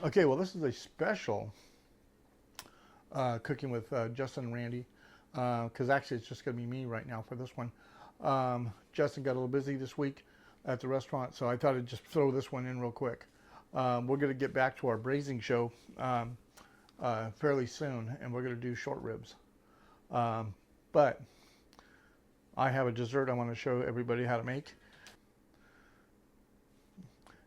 Okay, well, this is a special cooking with Justin and Randy, because actually it's just going to be me right now for this one. Justin got a little busy this week at the restaurant, so I thought I'd just throw this one in real quick. We're going to get back to our braising show fairly soon, and we're going to do short ribs. But I have a dessert I want to show everybody how to make.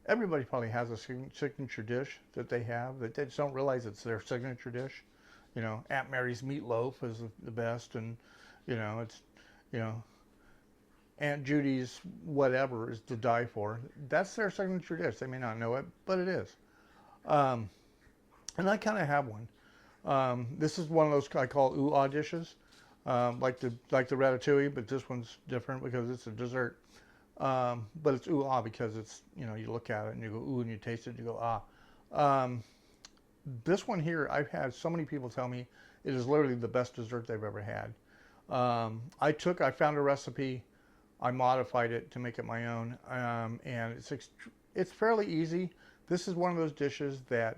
Everybody probably has a signature dish that they have that they just don't realize it's their signature dish. You know, Aunt Mary's meatloaf is the best, and it's you know Aunt Judy's whatever is to die for. That's their signature dish. They may not know it, but it is. Um, and I kind of have one. This is one of those I call ooh-ah dishes, like the ratatouille, but this one's different because it's a dessert. But it's ooh-ah because it's, you look at it and you go ooh, and you taste it and you go ah. This one here, I've had so many people tell me it is literally the best dessert they've ever had. I found a recipe, I modified it to make it my own, and it's fairly easy. This is one of those dishes that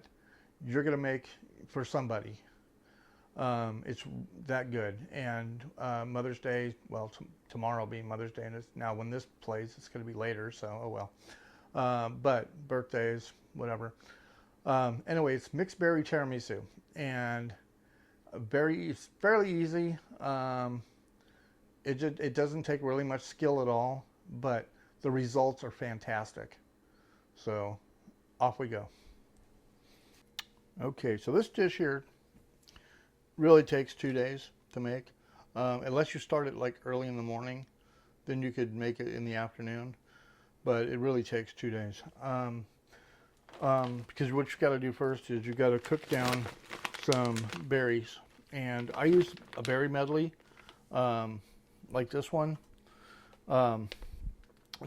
you're gonna make for somebody. It's that good. And Mother's Day, well, tomorrow being Mother's Day, and it's now when this plays, it's going to be later, so oh well. But birthdays, whatever. Anyway, it's mixed berry tiramisu, and it's fairly easy. It doesn't take really much skill at all, but the results are fantastic. So off we go. Okay, so this dish here really takes 2 days to make. Unless you start it like early in the morning, then you could make it in the afternoon. But it really takes 2 days. Because what you've got to do first is you've got to cook down some berries. And I use a berry medley, like this one.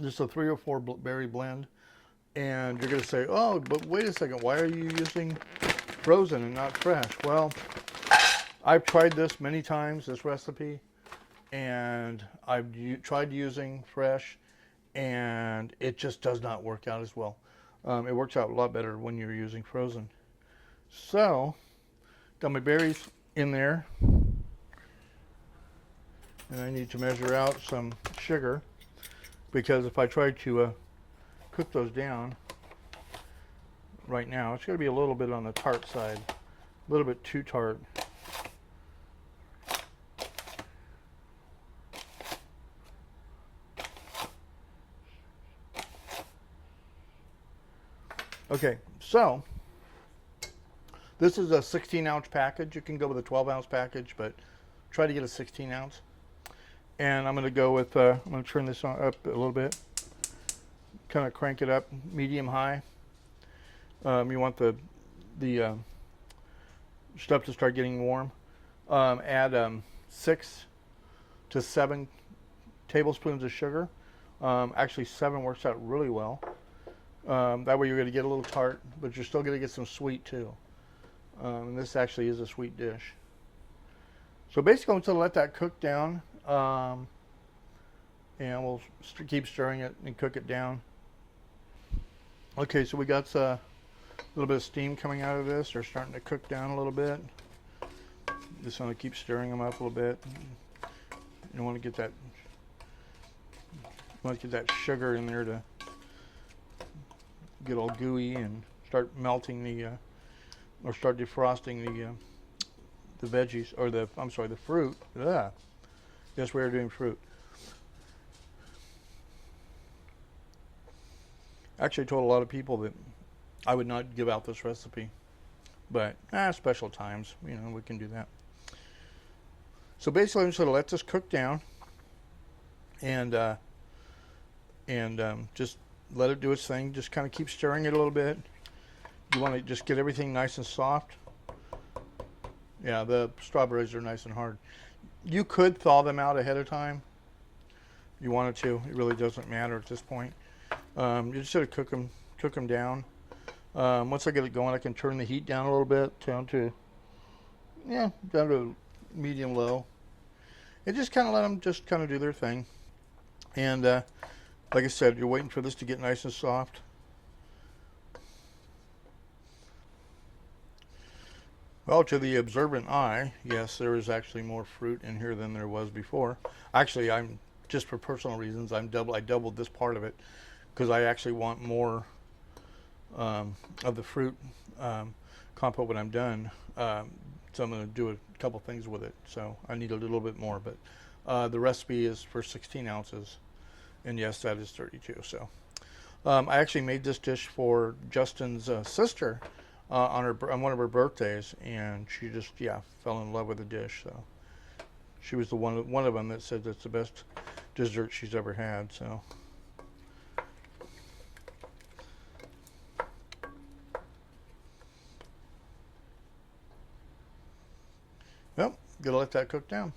Just a 3 or 4 berry blend. And you're going to say, oh, but wait a second, why are you using frozen and not fresh? Well, I've tried this many times, this recipe, and I've tried using fresh, and it just does not work out as well. It works out a lot better when you're using frozen. So, got my berries in there, and I need to measure out some sugar, because if I try to cook those down right now, it's going to be a little bit on the tart side, a little bit too tart. Okay, so this is a 16-ounce package. You can go with a 12-ounce package, but try to get a 16-ounce. And I'm going to go with, I'm going to turn this up a little bit, kind of crank it up medium-high. You want the stuff to start getting warm. Add 6 to 7 tablespoons of sugar. Actually, 7 works out really well. That way you're going to get a little tart, but you're still going to get some sweet too. And this actually is a sweet dish. So basically I'm going to let that cook down, and we'll keep stirring it and cook it down. Okay, so we got a little bit of steam coming out of this. They're starting to cook down a little bit. Just want to keep stirring them up a little bit. You want to get that sugar in there to get all gooey and start melting or start defrosting the veggies, or the fruit. Ugh. Yes, we're doing fruit. Actually, I told a lot of people that I would not give out this recipe, but special times, we can do that. So basically, I'm just going to let this cook down, and just let it do its thing. Just kind of keep stirring it a little bit. You want to just get everything nice and soft. Yeah, the strawberries are nice and hard. You could thaw them out ahead of time if you wanted to. It really doesn't matter at this point. You just sort of cook them down. Once I get it going, I can turn the heat down a little bit, down to medium low, and just kind of let them just kind of do their thing. And like I said, you're waiting for this to get nice and soft. Well, to the observant eye, yes, there is actually more fruit in here than there was before. Actually, I'm just for personal reasons, I doubled this part of it because I actually want more of the fruit compote when I'm done. So I'm going to do a couple things with it. So I need a little bit more, but the recipe is for 16 ounces, and yes, that is 32. So I actually made this dish for Justin's sister on one of her birthdays, and she just fell in love with the dish. So she was the one of them that said it's the best dessert she's ever had. So. Well, gotta let that cook down.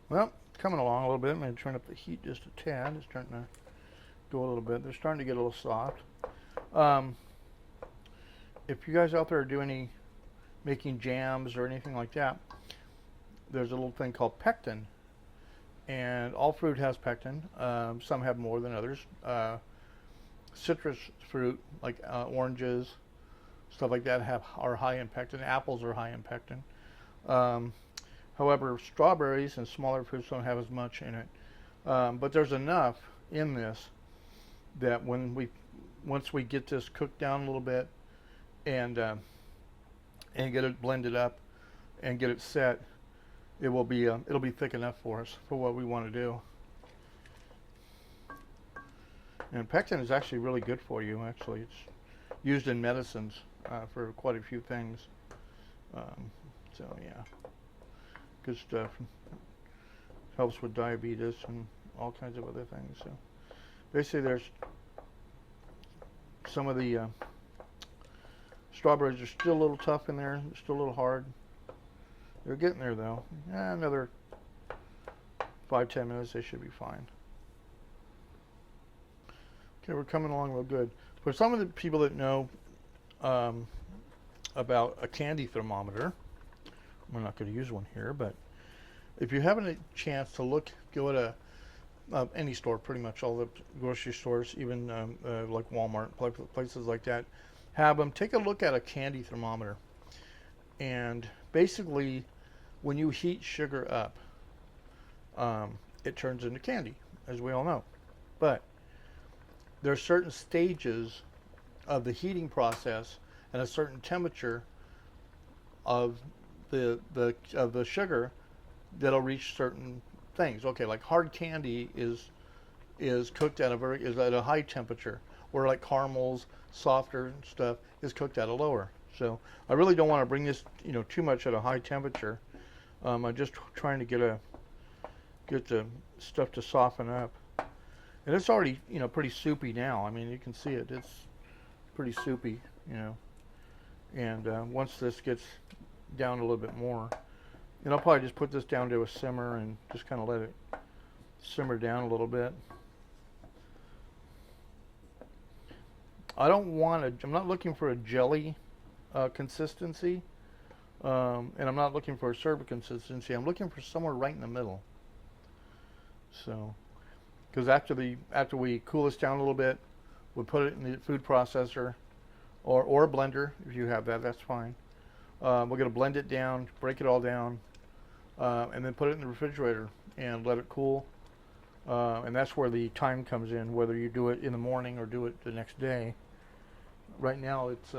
Well, it's coming along a little bit. I'm going to turn up the heat just a tad. It's starting to go a little bit. They're starting to get a little soft. Um, if you guys out there are doing making jams or anything like that, there's a little thing called pectin, and all fruit has pectin. Some have more than others. Citrus fruit like oranges, stuff like that are high in pectin. Apples are high in pectin. Um, However, strawberries and smaller fruits don't have as much in it. But there's enough in this that once we get this cooked down a little bit and get it blended up and get it set, it'll be thick enough for us for what we want to do. And pectin is actually really good for you. Actually, it's used in medicines for quite a few things. So yeah, good stuff. Helps with diabetes and all kinds of other things. So basically, there's some of the strawberries are still a little tough in there. They're still a little hard. They're getting there though. Another 5-10 minutes, they should be fine. Okay, we're coming along real good. For some of the people that know about a candy thermometer, we're not going to use one here, but if you haven't a chance to go at any store, pretty much all the grocery stores, even like Walmart, places like that, have them. Take a look at a candy thermometer. And basically, when you heat sugar up, it turns into candy, as we all know. But there are certain stages of the heating process and a certain temperature of the sugar that'll reach certain things. Okay, like hard candy is cooked at a high temperature, where like caramels, softer stuff is cooked at a lower. So I really don't want to bring this too much at a high temperature. I'm just trying to get the stuff to soften up. And it's already, pretty soupy now. I mean, you can see it. It's pretty soupy, And once this gets down a little bit more, and I'll probably just put this down to a simmer and just kind of let it simmer down a little bit. I'm not looking for a jelly consistency, and I'm not looking for a syrup consistency. I'm looking for somewhere right in the middle. So, because after we cool this down a little bit, we'll put it in the food processor or a blender. If you have that, that's fine. We're going to blend it down, break it all down, and then put it in the refrigerator and let it cool. And that's where the time comes in, whether you do it in the morning or do it the next day. Right now it's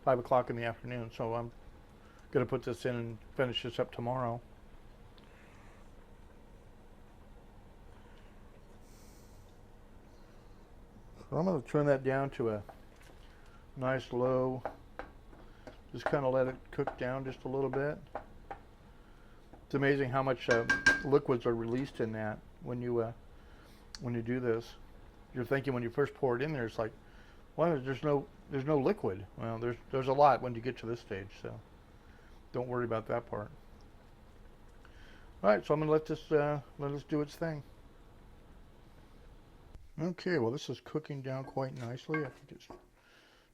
5 o'clock in the afternoon, so I'm going to put this in and finish this up tomorrow. So I'm going to turn that down to a nice low. Just kind of let it cook down just a little bit. It's amazing how much liquids are released in that when you do this. You're thinking when you first pour it in there, it's like, well, there's no liquid. Well, there's a lot when you get to this stage, so don't worry about that part. All right, so I'm gonna let this do its thing. Okay, well, this is cooking down quite nicely. I think it's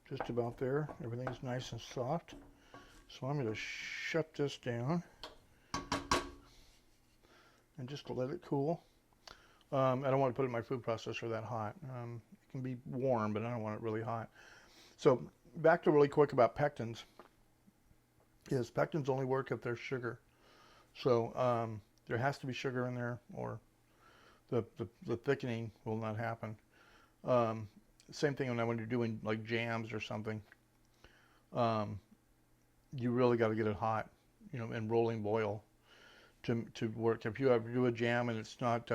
just about there. Everything's nice and soft. So I'm going to shut this down and just let it cool. I don't want to put it in my food processor that hot. It can be warm, but I don't want it really hot. So back to really quick about pectins. Is pectins only work if there's sugar. So there has to be sugar in there, or the thickening will not happen. Same thing when you're doing like jams or something. You really got to get it hot, in rolling boil to work. If you ever do a jam and it's not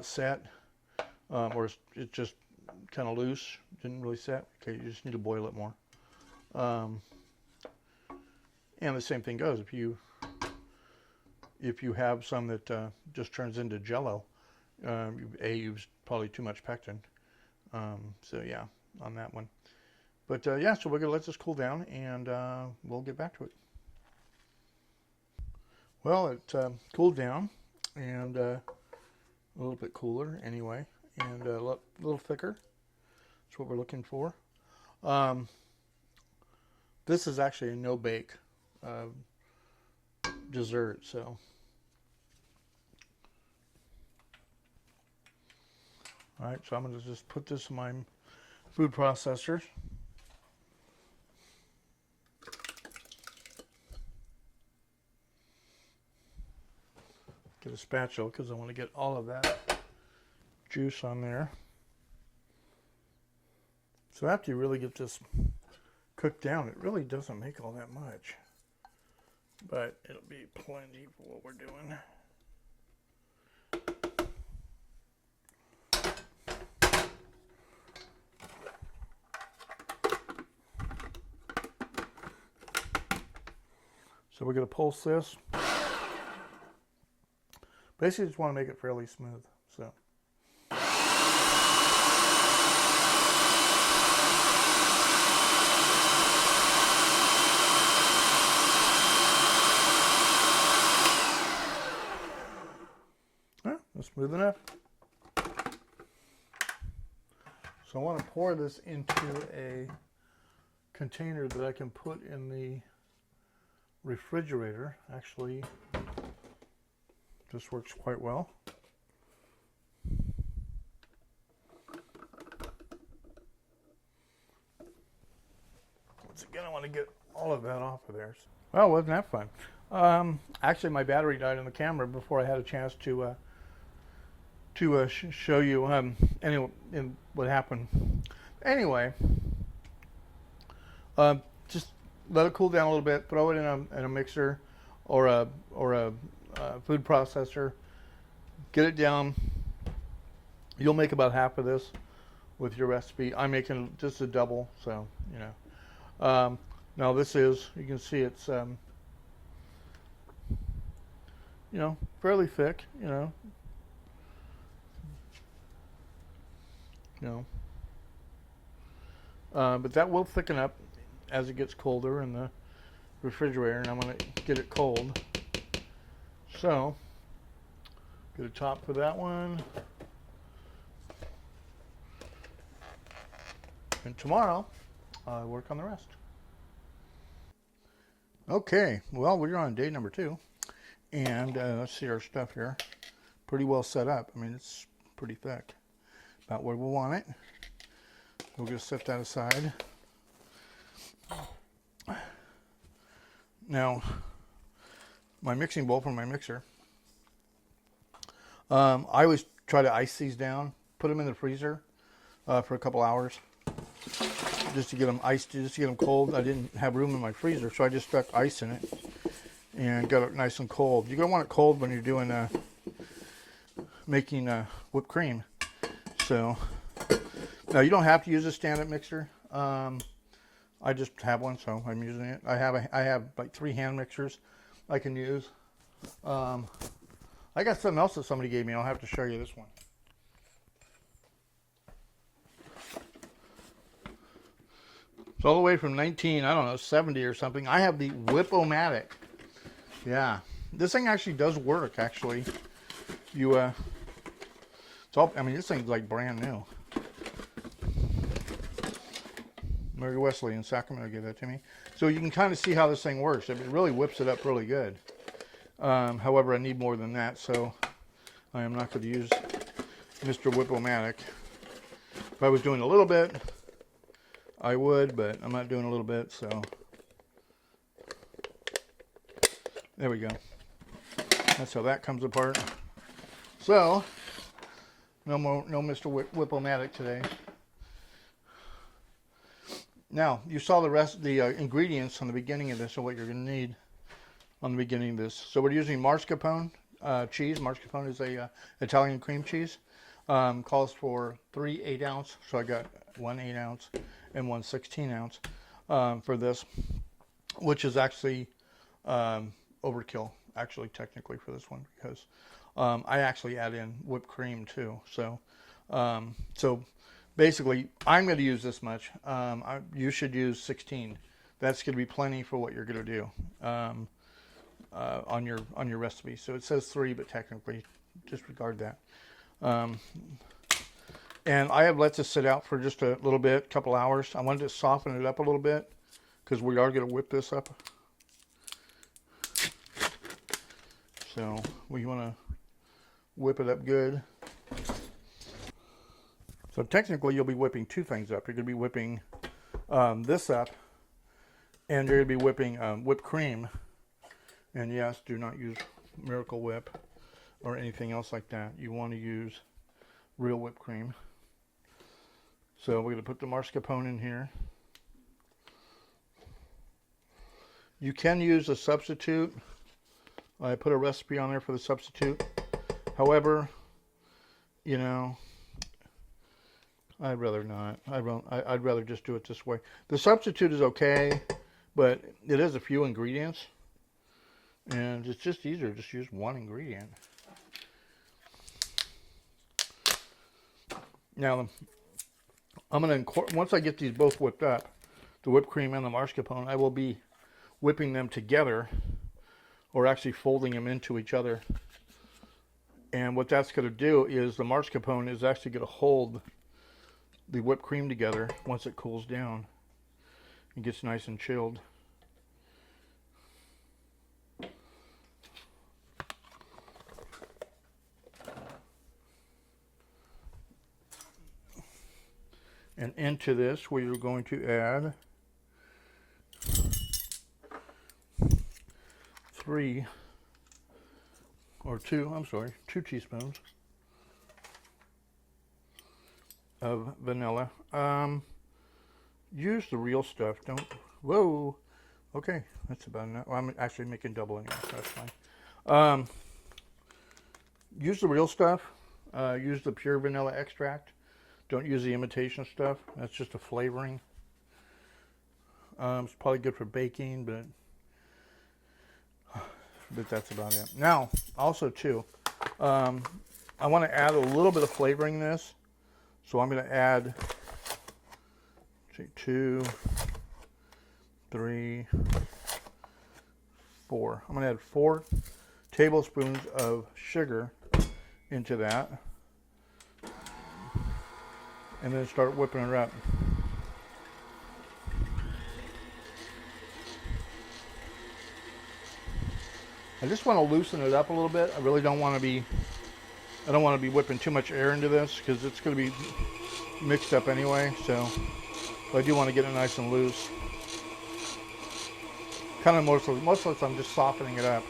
set, or it's just kind of loose, didn't really set, okay, you just need to boil it more. And the same thing goes if you have some that just turns into jello. You've used probably too much pectin. So yeah, on that one. But yeah, so we're gonna let this cool down, and we'll get back to it. Well, it cooled down, and a little bit cooler anyway, and a little thicker. That's what we're looking for. This is actually a no-bake dessert, so. All right, so I'm going to just put this in my food processor. Get a spatula because I want to get all of that juice on there. So after you really get this cooked down, it really doesn't make all that much. But it'll be plenty for what we're doing. So we're going to pulse this. Basically, just want to make it fairly smooth. So. That's smooth enough. So I want to pour this into a container that I can put in the refrigerator. Actually, this works quite well. Once again, I want to get all of that off of there. Well, wasn't that fun? Actually, my battery died on the camera before I had a chance to show you anyway what happened. Anyway, just let it cool down a little bit. Throw it in a mixer or a food processor. Get it down. You'll make about half of this with your recipe. I'm making just a double, so now this is, you can see it's fairly thick. But that will thicken up as it gets colder in the refrigerator, and I'm going to get it cold. So, get a top for that one. And tomorrow, I'll work on the rest. Okay, well, we're on day number 2. And let's see our stuff here. Pretty well set up. I mean, it's pretty thick. About where we want it. We'll just set that aside. Now, my mixing bowl from my mixer. I always try to ice these down, put them in the freezer for a couple hours, just to get them iced, just to get them cold. I didn't have room in my freezer, so I just stuck ice in it and got it nice and cold. You're gonna want it cold when you're doing making whipped cream. So now you don't have to use a stand-up mixer. I just have one, so I'm using it. I have like 3 hand mixers I can use. I got something else that somebody gave me. I'll have to show you this one. It's all the way from 70 or something. I have the Whip-O-Matic. Yeah, this thing actually does work. Actually, I mean, this thing's like brand new. Mary Wesley in Sacramento gave that to me. So you can kind of see how this thing works. It really whips it up really good. However, I need more than that, so I am not going to use Mr. Whip-O-Matic. If I was doing a little bit, I would, but I'm not doing a little bit, so there we go. That's how that comes apart. So, no Mr. Whip-O-Matic today. Now, you saw the rest of the ingredients on the beginning of this, and what you're going to need on the beginning of this. So we're using mascarpone cheese. Mascarpone is a Italian cream cheese. Calls for 3 8-ounce, so I got 1 8-ounce and 1 16-ounce for this, which is actually overkill, actually, technically, for this one, because I actually add in whipped cream too. So, basically, I'm going to use this much. You should use 16. That's going to be plenty for what you're going to do on your recipe. So it says 3, but technically, disregard that. And I have let this sit out for just a little bit, couple hours. I wanted to soften it up a little bit because we are going to whip this up. So we want to whip it up good. So technically you'll be whipping 2 things up. You're going to be whipping this up, and you're going to be whipping whipped cream. And yes, do not use Miracle Whip or anything else like that. You want to use real whipped cream. So we're going to put the mascarpone in here. You can use a substitute. I put a recipe on there for the substitute. However, you know, I'd rather not. I'd rather just do it this way. The substitute is okay, but it is a few ingredients, and it's just easier to just use 1 ingredient. Now, I'm going to, once I get these both whipped up, the whipped cream and the mascarpone, I will be whipping them together, or actually folding them into each other. And what that's going to do is the mascarpone is actually going to hold the whipped cream together once it cools down and gets nice and chilled. And into this, we are going to add 2 teaspoons of vanilla. Use the real stuff. Don't, whoa. Okay, that's about enough. Well, I'm actually making double anyway, so that's fine. Use the real stuff. Use the pure vanilla extract. Don't use the imitation stuff. That's just a flavoring. It's probably good for baking, but that's about it. Now, also too, I want to add a little bit of flavoring in this. So I'm going to add 2, 3, 4. I'm going to add 4 tablespoons of sugar into that. And then start whipping it up. I just want to loosen it up a little bit. I really don't want to be, I don't want to be whipping too much air into this because it's going to be mixed up anyway. So I do want to get it nice and loose. Kind of mostly I'm just softening it up.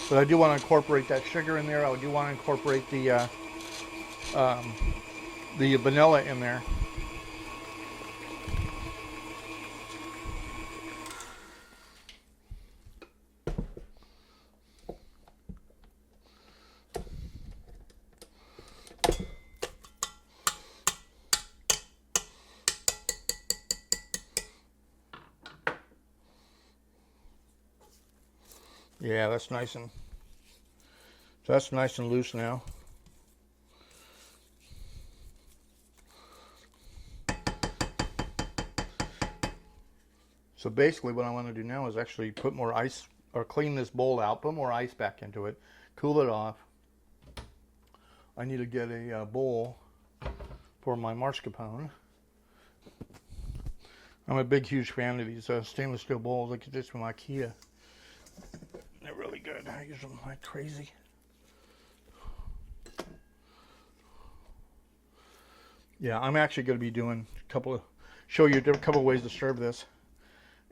But I do want to incorporate that sugar in there. I do want to incorporate the vanilla in there. Yeah, that's nice and loose now. So basically what I want to do now is actually put more ice, or clean this bowl out, put more ice back into it, cool it off. I need to get a bowl for my mascarpone. I'm a big, huge fan of these stainless steel bowls. I get this from IKEA. They're really good. I use them like crazy. Yeah, I'm actually going to be doing a show you a couple of ways to serve this.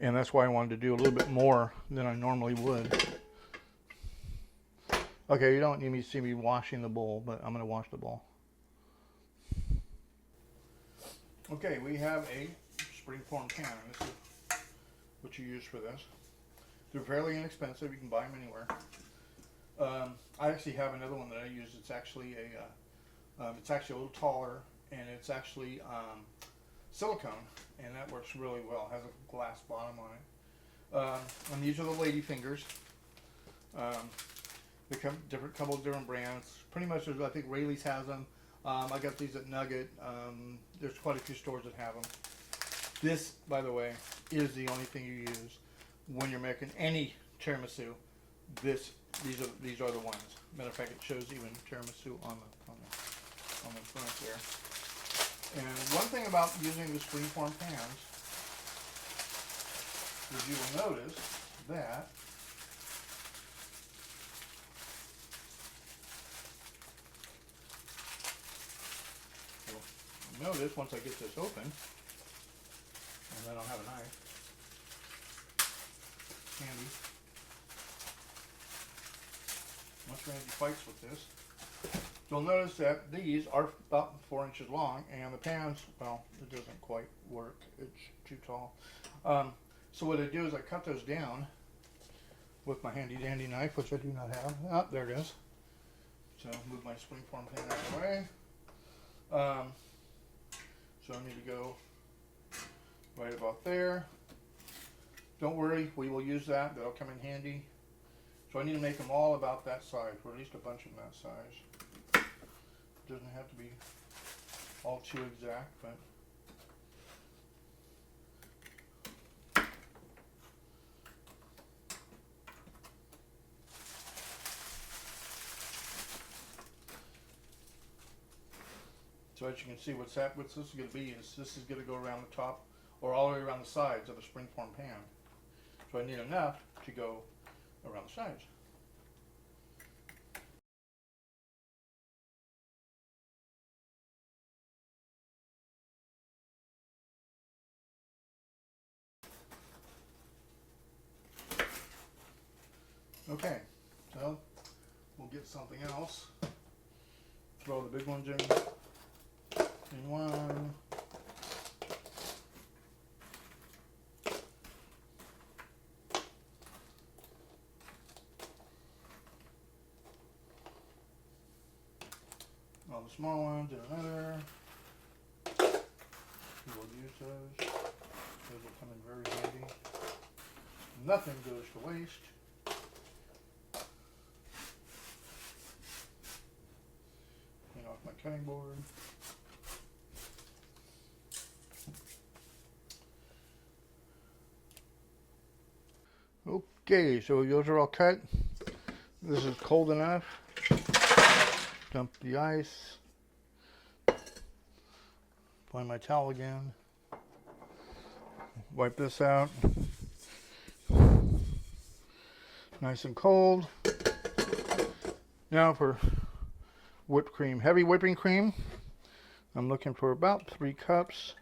And that's why I wanted to do a little bit more than I normally would. Okay, you don't need me to see me washing the bowl, but I'm going to wash the bowl. Okay, we have a springform pan, and this is what you use for this. They're fairly inexpensive. You can buy them anywhere. I actually have another one that I use. It's actually a little taller, and it's actually silicone, and that works really well. It has a glass bottom on it. And these are the lady fingers. They come couple of different brands. Pretty much, I think Rayleigh's has them. I got these at Nugget. There's quite a few stores that have them. This, by the way, is the only thing you use when you're making any tiramisu. These are the ones. Matter of fact, it shows even tiramisu on the front there. And one thing about using the springform pans is you will notice that notice once I get this open, and I don't have a knife handy. Once Randy fights with this, you'll notice that these are about 4 inches long, and the pans, well, it doesn't quite work. It's too tall. So what I do is I cut those down with my handy dandy knife, which I do not have. Oh, there it is. So I'll move my springform pan out of the way. So I need to go right about there. Don't worry, we will use that. That'll come in handy. So I need to make them all about that size, or at least a bunch of them that size. It doesn't have to be all too exact, but so as you can see, what this is going to be is this is going to go around the top or all the way around the sides of a springform pan. So I need enough to go around the sides. Okay, so we'll get something else. Throw the big ones in one. All the small ones in another. We will use those. Those will come in very handy. Nothing goes to waste. Clean off my cutting board. Okay, so those are all cut. This is cold enough. Dump the ice. Find my towel again. Wipe this out. Nice and cold. Now for whipped cream. Heavy whipping cream. I'm looking for about 3 cups.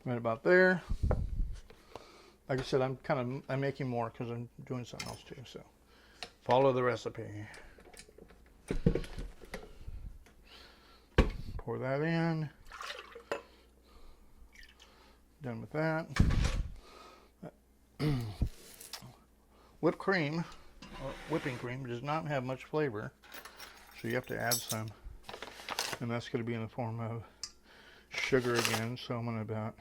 Right about there. Like I said, I'm making more because I'm doing something else too. So follow the recipe. Pour that in. Done with that. Whipped cream, or whipping cream, does not have much flavor, so you have to add some, and that's going to be in the form of sugar again. So I'm going to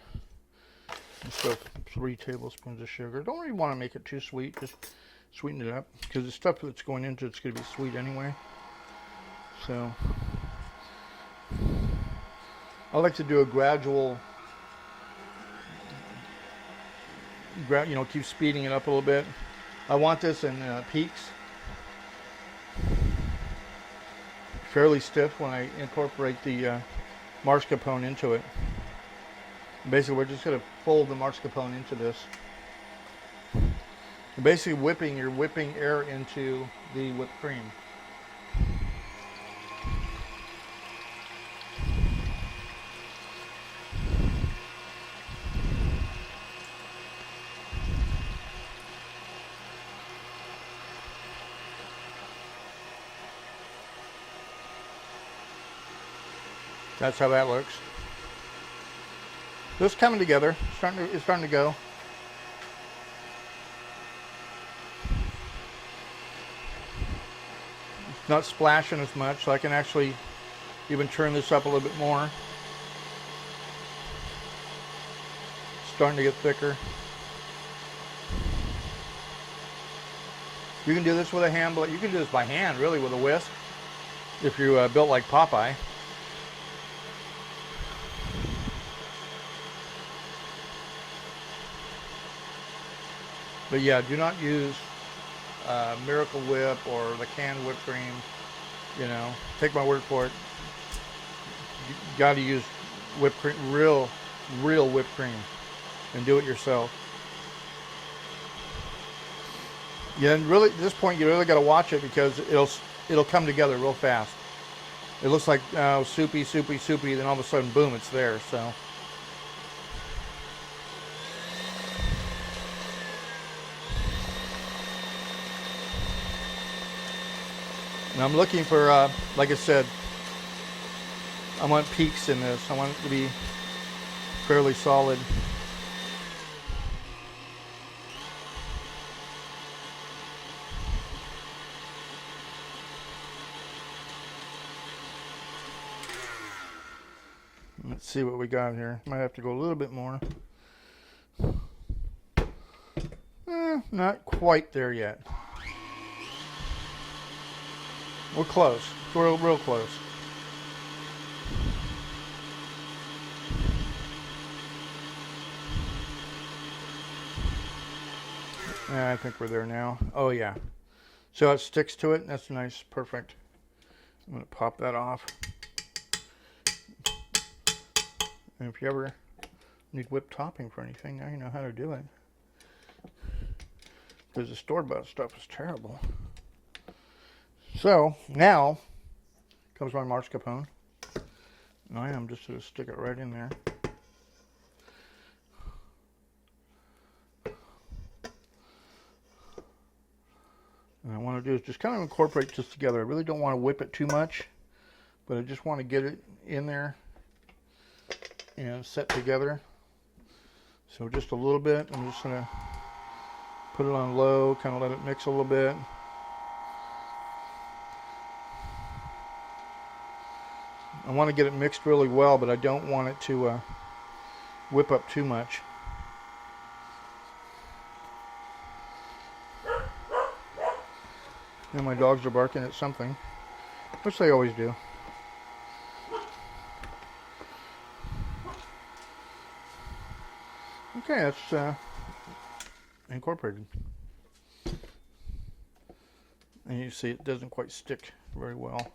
let's go 3 tablespoons of sugar. Don't really want to make it too sweet, just sweeten it up, because the stuff that's going into it's going to be sweet anyway. So I like to do a gradual, keep speeding it up a little bit. I want this in peaks, fairly stiff when I incorporate the mascarpone into it. Basically, we're just going to fold the mascarpone into this. Basically, you're whipping air into the whipped cream. That's how that looks. This coming together. It's starting to go. It's not splashing as much, so I can actually even turn this up a little bit more. It's starting to get thicker. You can do this with a hand, you can do this by hand, really, with a whisk, if you're built like Popeye. But yeah, do not use Miracle Whip or the canned whipped cream. You know, take my word for it. You got to use whipped cream, real whipped cream, and do it yourself. Yeah, and really, at this point, you really got to watch it because it'll come together real fast. It looks like soupy, then all of a sudden, boom, it's there. So. And I'm looking for, like I said, I want peaks in this. I want it to be fairly solid. Let's see what we got here. Might have to go a little bit more. Not quite there yet. We're close. We're real close. Yeah, I think we're there now. Oh yeah. So it sticks to it. That's nice. Perfect. I'm going to pop that off. And if you ever need whipped topping for anything, now you know how to do it. Because the store-bought stuff is terrible. So now comes my mascarpone. And I am just going to stick it right in there. And I want to do is just kind of incorporate this together. I really don't want to whip it too much, but I just want to get it in there and set together. So just a little bit. I'm just going to put it on low, kind of let it mix a little bit. I want to get it mixed really well, but I don't want it to whip up too much. And my dogs are barking at something, which they always do. Okay, that's incorporated. And you see it doesn't quite stick very well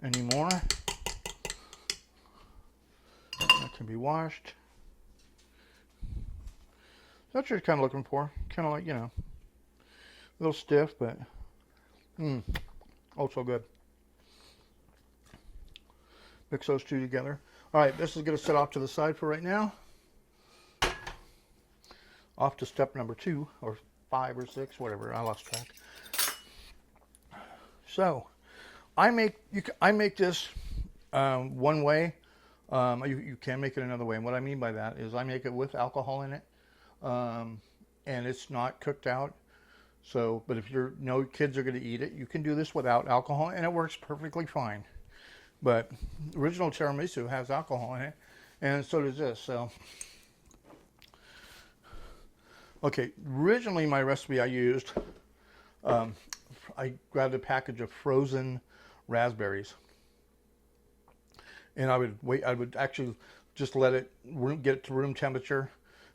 anymore. That can be washed. That's what you're kind of looking for. Kind of like, you know, a little stiff, but oh, so good. Mix those two together. All right, this is going to set off to the side for right now. Off to step number 2, or 5 or 6, whatever. I lost track. So, I make this one way. You can make it another way, and what I mean by that is I make it with alcohol in it, and it's not cooked out. So, but if you know kids are going to eat it, you can do this without alcohol, and it works perfectly fine. But original tiramisu has alcohol in it, and so does this. So, okay, originally my recipe I used, I grabbed a package of frozen raspberries, and I would actually just let it get it to room temperature,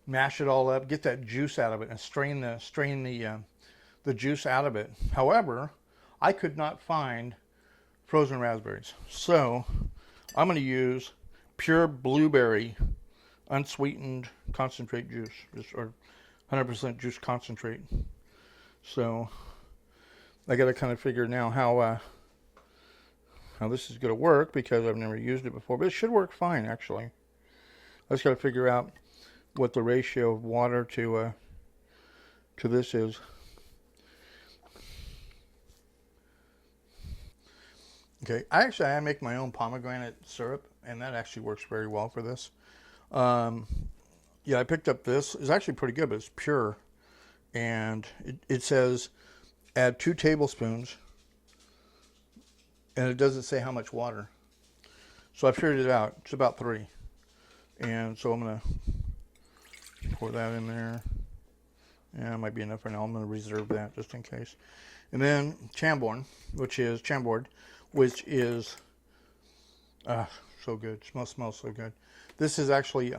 mash it all up, get that juice out of it, and strain the juice out of it. However, I could not find frozen raspberries, so I'm going to use pure blueberry unsweetened concentrate juice, or 100% juice concentrate. So I got to kind of figure now how this is going to work, because I've never used it before, but it should work fine actually. I just got to figure out what the ratio of water to this is. Okay, I make my own pomegranate syrup, and that actually works very well for this. Yeah, I picked up this. It's actually pretty good, but it's pure. And it says add 2 tablespoons, and it doesn't say how much water. So I figured it out. It's about 3. And so I'm going to pour that in there. Yeah, it might be enough for now. I'm going to reserve that just in case. And then Chambord, which is so good. Smells so good. This is actually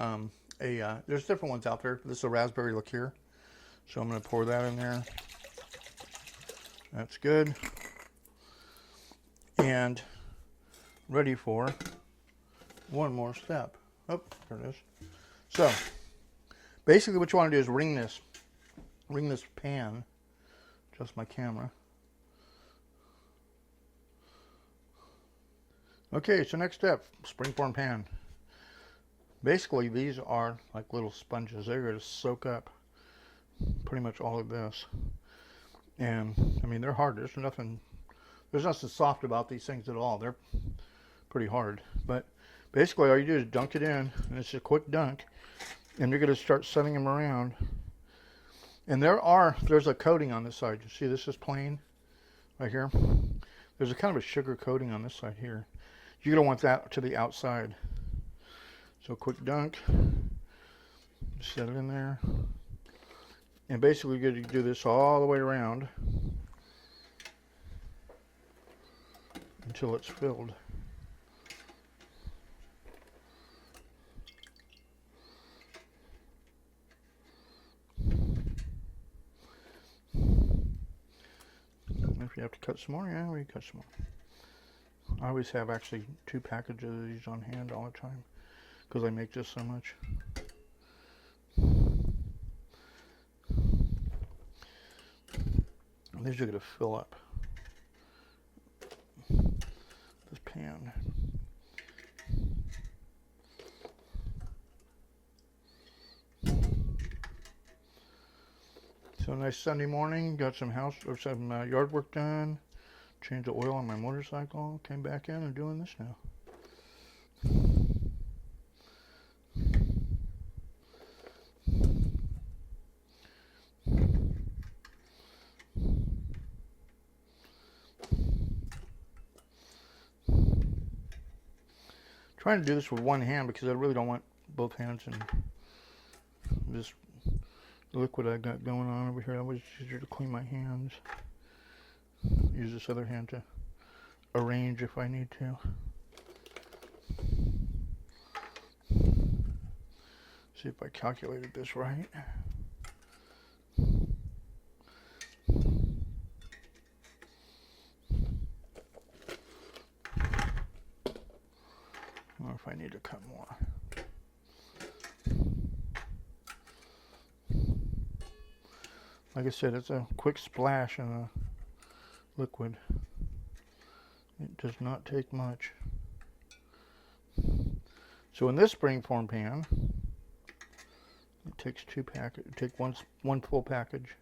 there's different ones out there. This is a raspberry liqueur. So I'm going to pour that in there. That's good. And ready for one more step. Oh, there it is. So basically what you want to do is ring this pan. Adjust my camera. Okay, so next step, springform pan. Basically these are like little sponges. They're going to soak up pretty much all of this. And I mean, they're hard. There's nothing soft about these things at all. They're pretty hard. But basically all you do is dunk it in, and it's a quick dunk, and you're going to start setting them around. And there's a coating on this side. You see this is plain right here. There's a kind of a sugar coating on this side here. You're going to want that to the outside. So quick dunk, set it in there. And basically you're going to do this all the way around until it's filled. If you have to cut some more, yeah, we cut some more. I always have actually 2 packages of these on hand all the time because I make this so much. These are going to fill up this pan. So nice Sunday morning, got some yard work done, changed the oil on my motorcycle, came back in and doing this now. Trying to do this with one hand because I really don't want both hands in this liquid I got going on over here. That was easier to clean my hands. Use this other hand to arrange if I need to. See if I calculated this right. Or if I need to cut more. Like I said, it's a quick splash in a liquid. It does not take much. So in this springform pan, it takes 2 packages. Take one full package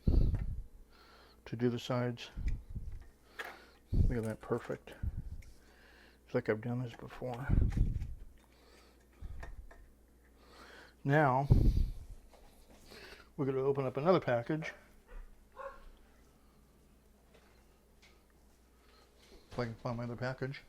to do the sides. Look at that, perfect. It's like I've done this before. Now we're going to open up another package. If I can find my other package.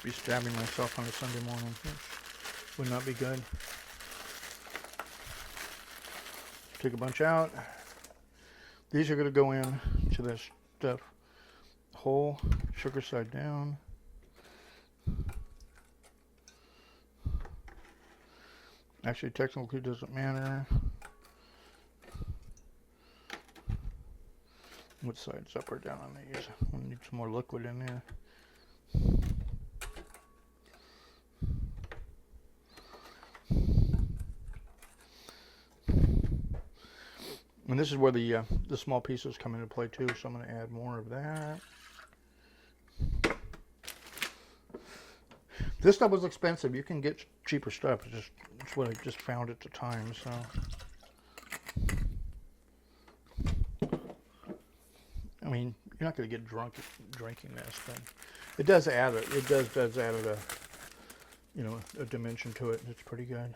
Be stabbing myself on a Sunday morning. Would not be good. Take a bunch out. These are going to go in to this stuff. Whole, sugar side down. Actually, technically it doesn't matter. What side's up or down on these? I need some more liquid in there. And this is where the small pieces come into play too, so I'm going to add more of that. This stuff was expensive. You can get cheaper stuff. It's what I just found at the time, so. I mean, you're not going to get drunk drinking this, but it does add a you know, a dimension to it. It's pretty good.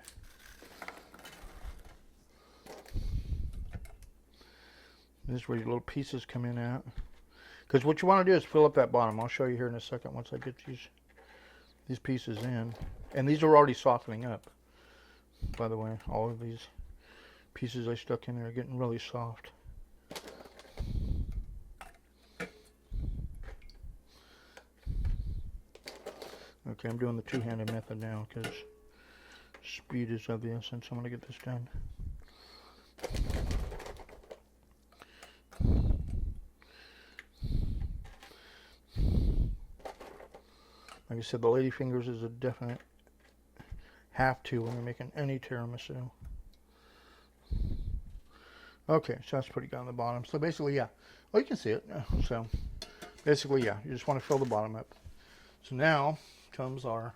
This is where your little pieces come in at. Because what you want to do is fill up that bottom. I'll show you here in a second once I get these pieces in. And these are already softening up. By the way, all of these pieces I stuck in there are getting really soft. Okay, I'm doing the two-handed method now because speed is of the essence. I'm going to get this done. Like I said, the lady fingers is a definite have to when you're making any tiramisu. Okay, so that's pretty good on the bottom. So basically, yeah. Oh, you can see it. So basically, yeah, you just want to fill the bottom up. So now comes our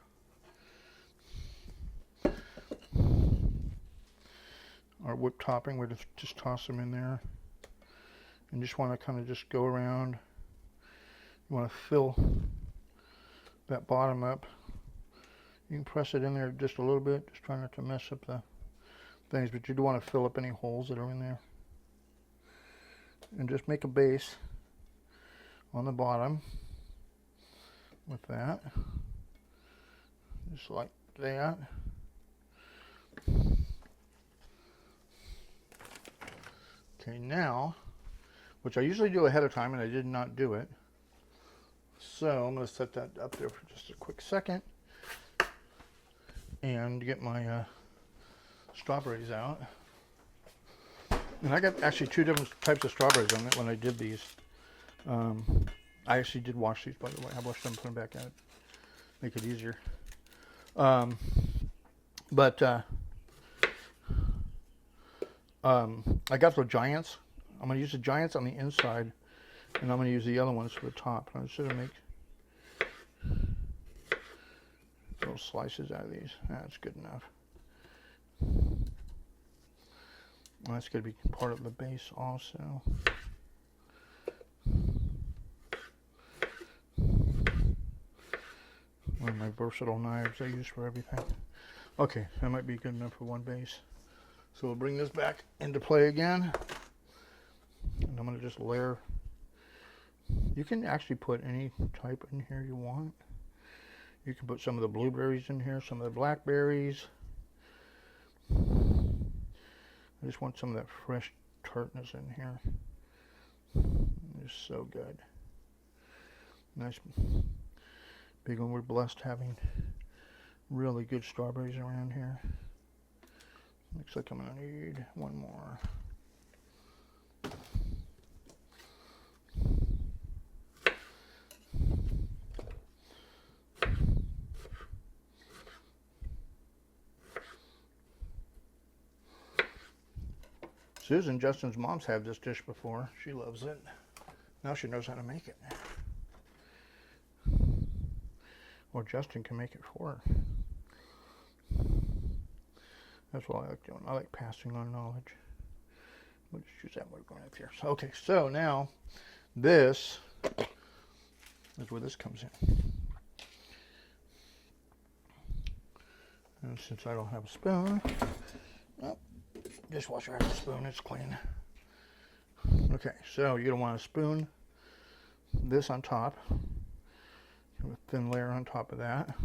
whipped topping. We're just toss them in there. And just want to kind of just go around. You want to fill that bottom up. You can press it in there just a little bit, just try not to mess up the things, but you do want to fill up any holes that are in there. And just make a base on the bottom with that. Just like that. Okay, now, which I usually do ahead of time, and I did not do it. So I'm going to set that up there for just a quick second and get my strawberries out. And I got actually two different types of strawberries on it when I did these. I actually did wash these, by the way. I washed them and put them back out. Make it easier. I got the giants. I'm going to use the giants on the inside, and I'm going to use the other ones for the top. I'm just going to make little slices out of these. That's good enough. Well, that's going to be part of the base also. One of my versatile knives I use for everything. Okay, that might be good enough for one base. So we'll bring this back into play again. And I'm going to just layer. You can actually put any type in here you want. You can put some of the blueberries in here, some of the blackberries. I just want some of that fresh tartness in here. It's so good. Nice big one. We're blessed having really good strawberries around here. Looks like I'm going to need one more. Susan, Justin's mom's had this dish before. She loves it. Now she knows how to make it. Or Justin can make it for her. That's what I like doing. I like passing on knowledge. We'll just use that one going up here. So, okay, so now this is where this comes in. And since I don't have a spoon, oh, dishwasher has a spoon, it's clean. Okay, so you're gonna want to spoon this on top, with a thin layer on top of that.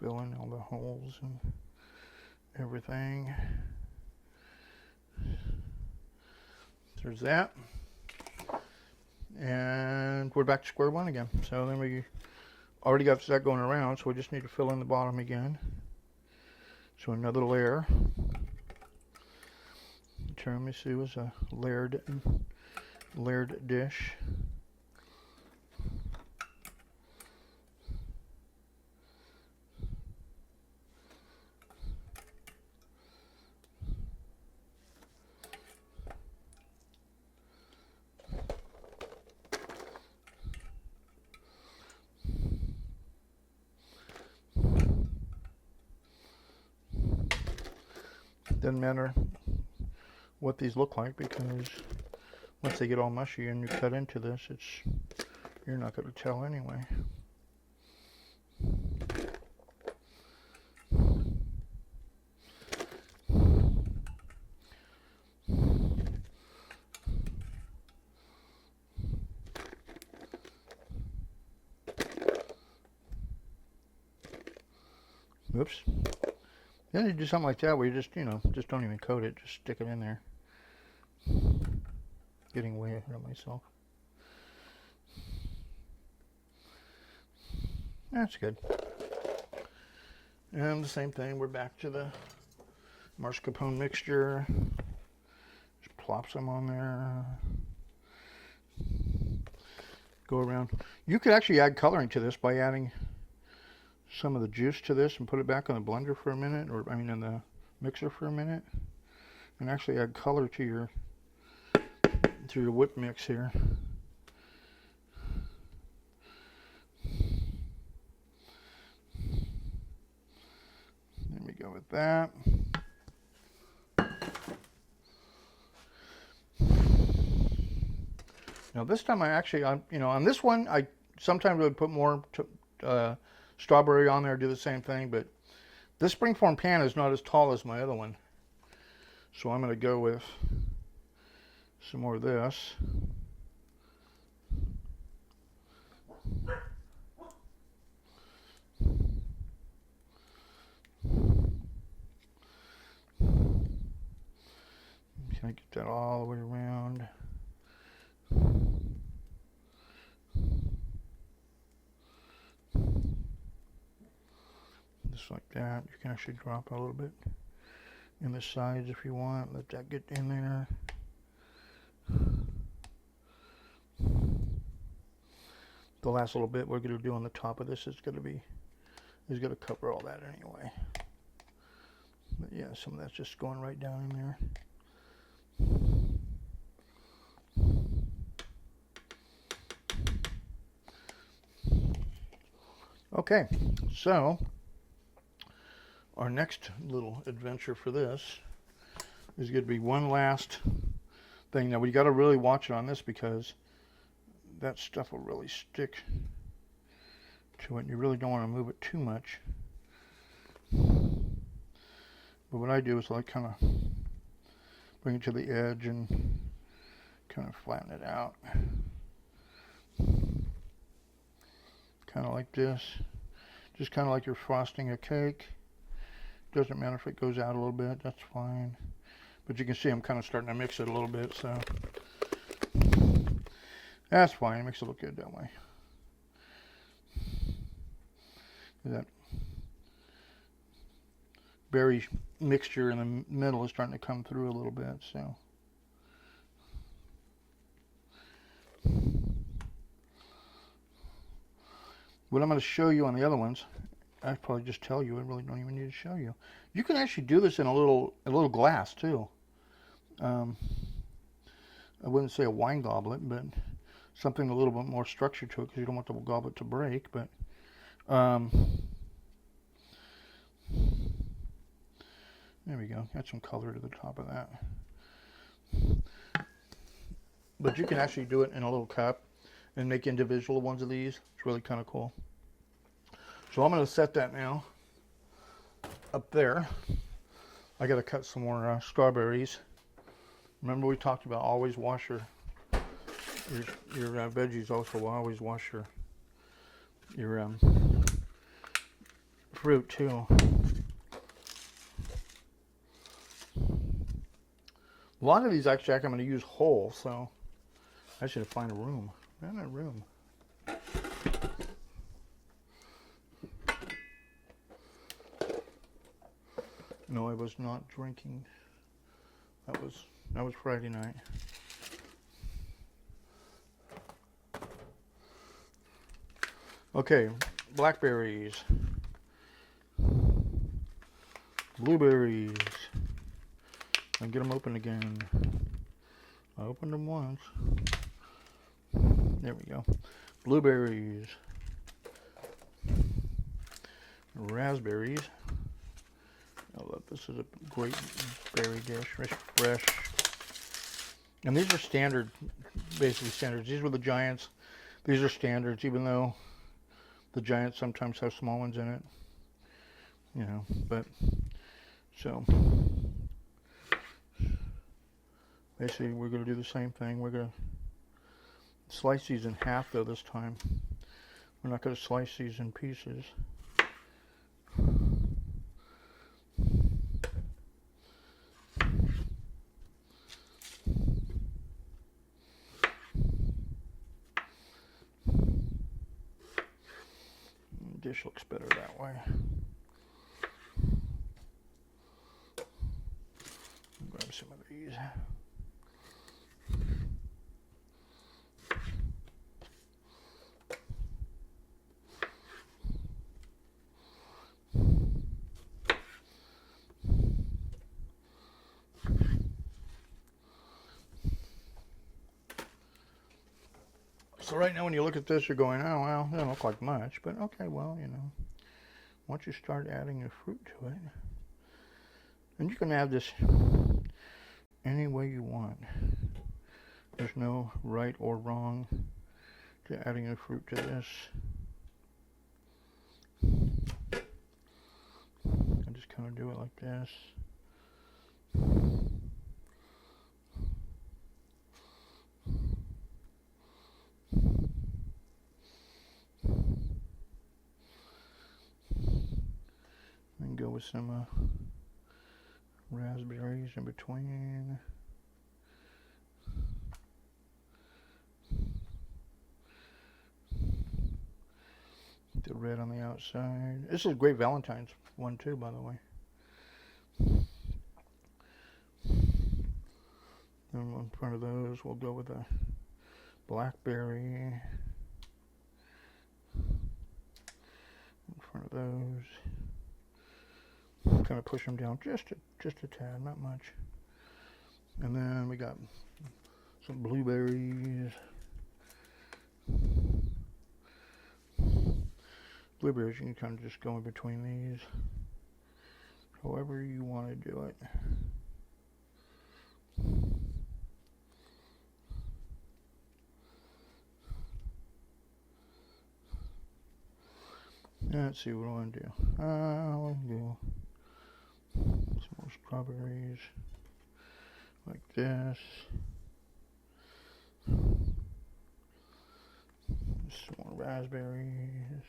Fill in all the holes and everything. There's that. And we're back to square one again. So then we already got that going around, so we just need to fill in the bottom again. So another layer. Tiramisu is a layered dish. Doesn't matter what these look like, because once they get all mushy and you cut into this, you're not going to tell anyway. Oops. Then you do something like that where you just, just don't even coat it, just stick it in there. Getting way ahead of myself. That's good. And the same thing, we're back to the mascarpone mixture. Just plop some on there. Go around. You could actually add coloring to this by adding some of the juice to this and put it back on the blender for a minute, or in the mixer for a minute, and actually add color to your whip mix here. There we go with that. Now this time on this one I sometimes would put more strawberry on there, do the same thing, but this springform pan is not as tall as my other one, so I'm going to go with some more of this. Can I get that all the way around? Just like that. You can actually drop a little bit in the sides if you want. Let that get in there. The last little bit we're going to do on the top of this is going to cover all that anyway. But yeah, some of that's just going right down in there. Okay, so our next little adventure for this is going to be one last thing. Now we got to really watch it on this, because that stuff will really stick to it. You really don't want to move it too much. But what I do is I kind of bring it to the edge and kind of flatten it out. Kind of like this. Just kind of like you're frosting a cake. Doesn't matter if it goes out a little bit, that's fine. But you can see I'm kind of starting to mix it a little bit, so that's fine. It makes it look good that way. That berry mixture in the middle is starting to come through a little bit, so. What I'm going to show you on the other ones, I probably just tell you. I really don't even need to show you. You can actually do this in a little glass too. I wouldn't say a wine goblet, but something a little bit more structured to it, because you don't want the goblet to break. But there we go. Got some color to the top of that. But you can actually do it in a little cup and make individual ones of these. It's really kind of cool. So I'm going to set that now up there. I got to cut some more strawberries. Remember we talked about always wash your veggies. Also always wash your fruit too. A lot of these actually I'm going to use whole, so I should find a room. Not a room. No, I was not drinking. That was Friday night. Okay, blackberries, blueberries. I'll get them open again. I opened them once. There we go. Blueberries, raspberries. I love this. Is a great berry dish, fresh. And these are standard, basically standards. These were the Giants. These are standards, even though the Giants sometimes have small ones in it. You know, but so basically we're going to do the same thing. We're going to slice these in half though this time. We're not going to slice these in pieces. Dish looks better that way. Grab some of these. So right now when you look at this, you're going, oh, well, it doesn't look like much. But okay, well, you know, once you start adding your fruit to it, and you can add this any way you want. There's no right or wrong to adding a fruit to this. I just kind of do it like this. And go with some raspberries in between. The red on the outside. This is a great Valentine's one too, by the way. Then in front of those, we'll go with a blackberry. In front of those. Kind of push them down just a tad, not much. And then we got some blueberries. Blueberries, you can kind of just go in between these, however you want to do it. Let's see what I want to do. I'll do some more strawberries, like this. Some more raspberries.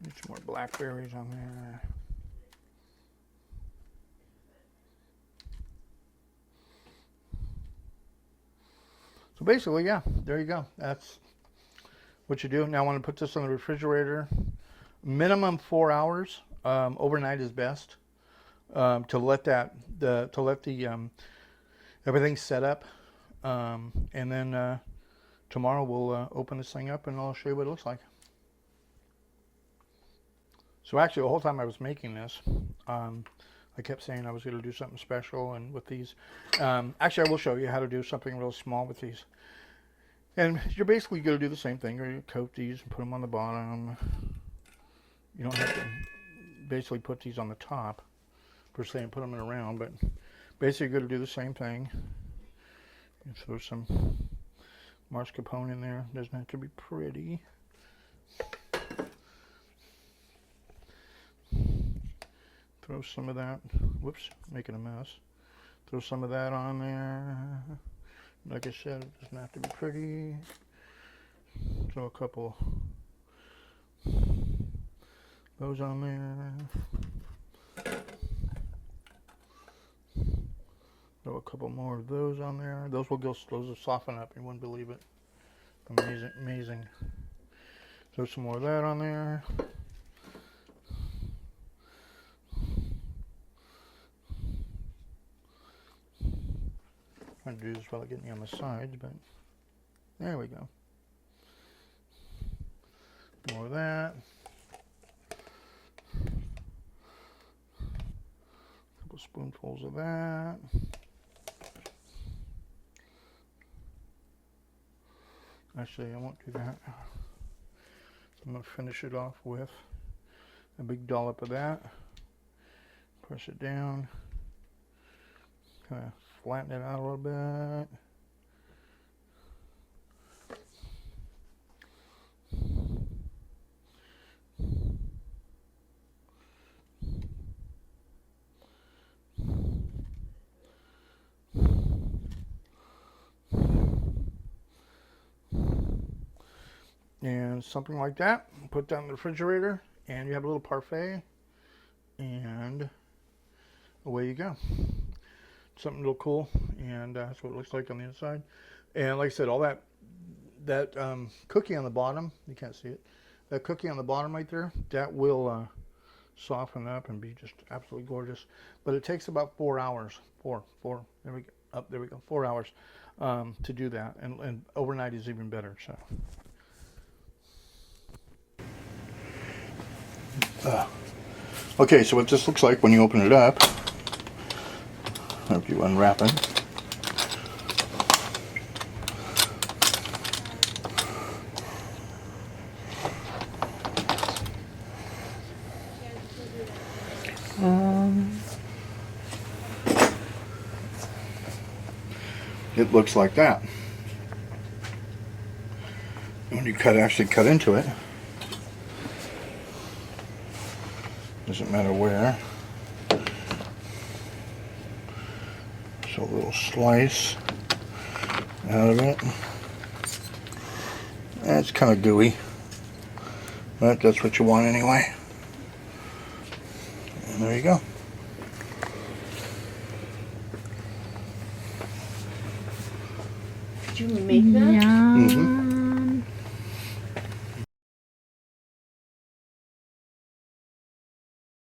Need some more blackberries on there. So basically, yeah, there you go. That's what you do. Now I want to put this in the refrigerator. Minimum 4 hours. Overnight is best. To let everything set up. And then tomorrow we'll open this thing up and I'll show you what it looks like. So actually the whole time I was making this, I kept saying I was going to do something special and with these. Actually I will show you how to do something real small with these. And you're basically going to do the same thing. You're going to coat these and put them on the bottom. You don't have to basically put these on the top per se and put them in a round, but basically you're going to do the same thing. You throw some mascarpone in there. Doesn't have to be pretty. Throw some of that. Whoops, making a mess. Throw some of that on there. Like I said, it doesn't have to be pretty. Throw a couple those on there. Throw a couple more of those on there. Those will soften up. You wouldn't believe it. Amazing, amazing. Throw some more of that on there. Trying to do this without getting on the sides, but there we go. More of that. A couple spoonfuls of that. Actually, I won't do that. So I'm going to finish it off with a big dollop of that. Press it down. Kind of flatten it out a little bit. And something like that. Put that in the refrigerator, and you have a little parfait, and away you go. Something real cool, and that's what it looks like on the inside. And like I said, all that cookie on the bottom, you can't see it, that cookie on the bottom right there, that will soften up and be just absolutely gorgeous. But it takes about 4 hours. There we go. Up there we go. 4 hours to do that, and overnight is even better. So. Okay, so what this looks like when you open it up, if you unwrap it, it looks like that. When you actually cut into it, doesn't matter where. So a little slice out of it. That's kind of gooey, but that's what you want anyway. And there you go. Did you make that? Yeah. Mm-hmm.